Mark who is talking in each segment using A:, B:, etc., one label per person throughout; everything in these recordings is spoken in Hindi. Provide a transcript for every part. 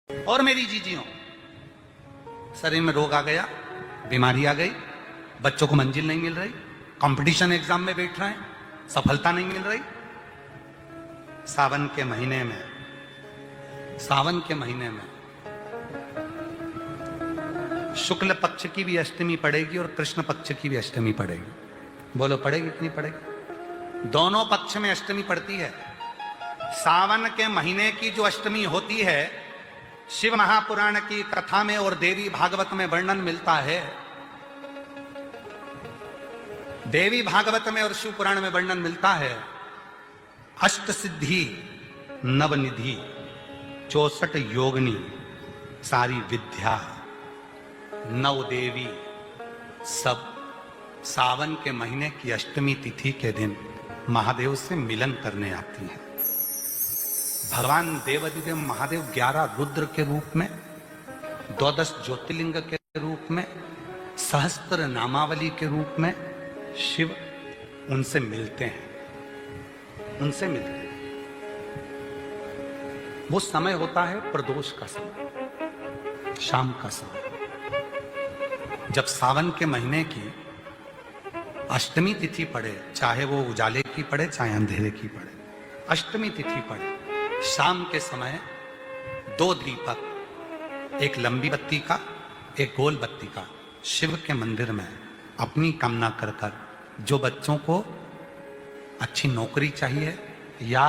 A: और मेरी जीजियों, शरीर में रोग आ गया, बीमारी आ गई, बच्चों को मंजिल नहीं मिल रही, कंपटीशन एग्जाम में बैठ रहे हैं, सफलता नहीं मिल रही। सावन के महीने में शुक्ल पक्ष की भी अष्टमी पड़ेगी और कृष्ण पक्ष की भी अष्टमी पड़ेगी। बोलो पड़ेगी कि नहीं पड़ेगी? दोनों पक्ष में अष्टमी पड़ती है। सावन के महीने की जो अष्टमी होती है, शिव महापुराण की कथा में और देवी भागवत में वर्णन मिलता है। देवी भागवत में और शिव पुराण में वर्णन मिलता है, अष्ट सिद्धि नवनिधि 64 योगनी सारी विद्या नव देवी सब सावन के महीने की अष्टमी तिथि के दिन महादेव से मिलन करने आती हैं। भगवान देवाधिदेव महादेव 11 रुद्र के रूप में, 12 ज्योतिर्लिंग के रूप में, सहस्त्र नामावली के रूप में शिव उनसे मिलते हैं। वो समय होता है प्रदोष का समय, शाम का समय। जब सावन के महीने की अष्टमी तिथि पड़े, चाहे वो उजाले की पड़े चाहे अंधेरे की पड़े, अष्टमी तिथि पड़े, शाम के समय 2 दीपक, एक लंबी बत्ती का एक गोल बत्ती का, शिव के मंदिर में अपनी कामना कर कर, जो बच्चों को अच्छी नौकरी चाहिए या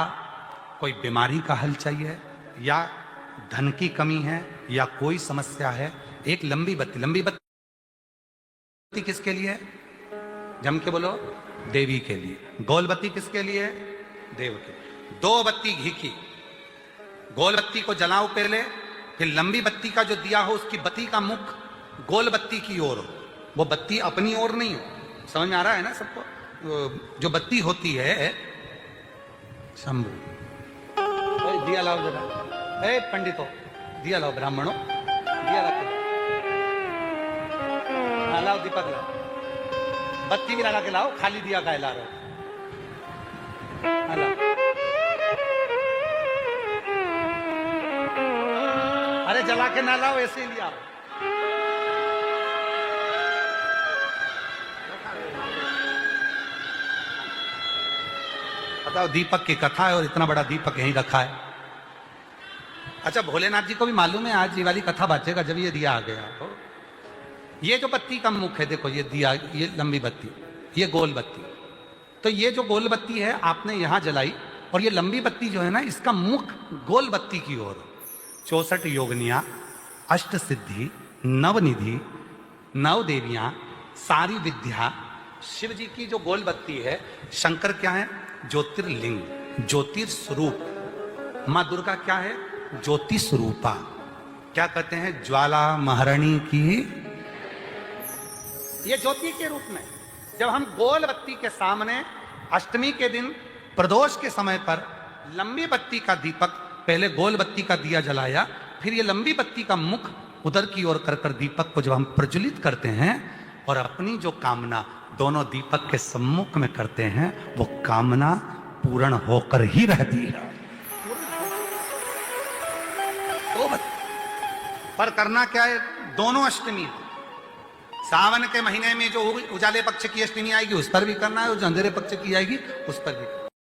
A: कोई बीमारी का हल चाहिए या धन की कमी है या कोई समस्या है, एक लंबी बत्ती किसके लिए? जम के बोलो, देवी के लिए। गोल बत्ती किसके लिए? देव के लिए। 2 बत्ती घी की, गोल बत्ती को जलाओ पहले, फिर लंबी बत्ती का जो दिया हो उसकी बत्ती का मुख गोल बत्ती की ओर हो, वो बत्ती अपनी ओर नहीं हो। समझ में आ रहा है ना सबको? जो बत्ती होती है, शंभु दिया लाओ जरा, पंडितों दिया लाओ, ब्राह्मणों दिया रखो, हाँ लाओ, दीपक लाओ, बत्ती भी लगा के लाओ, खाली दिया का ला रहे हो। अरे जला के ना लाओ, ऐसे ही लिया। बताओ, दीपक की कथा है और इतना बड़ा दीपक यहीं रखा है। अच्छा, भोलेनाथ जी को भी मालूम है आज ये वाली कथा बाजेगा जब ये दिया आ गया। तो ये जो बत्ती का मुख है, देखो ये दिया, ये लंबी बत्ती, ये गोल बत्ती, तो ये जो गोल बत्ती है आपने यहां जलाई और ये लंबी बत्ती जो है ना, इसका मुख गोल बत्ती की ओर। 64 योगनियां, अष्ट सिद्धि, नवनिधि, 9 देवियां, सारी विद्या, शिव जी की जो गोल बत्ती है। शंकर क्या है? ज्योतिर्लिंग, ज्योतिर्स्वरूप। मां दुर्गा क्या है? ज्योति स्वरूपा। क्या कहते हैं? ज्वाला महारानी की, ये ज्योति के रूप में। जब हम गोल बत्ती के सामने अष्टमी के दिन प्रदोष के समय पर लंबी बत्ती का दीपक, पहले गोल बत्ती का दिया जलाया, फिर ये लंबी बत्ती का मुख उधर की ओर कर कर दीपक को जब हम प्रज्वलित करते हैं और अपनी जो कामना दोनों दीपक के सम्मुख में करते हैं, वो कामना पूर्ण होकर ही रहती है। तो पर करना क्या है? दोनों अष्टमी, सावन के महीने में जो उजाले पक्ष की अष्टमी आएगी उस पर भी करना है और जो अंधेरे पक्ष की आएगी उस पर भी।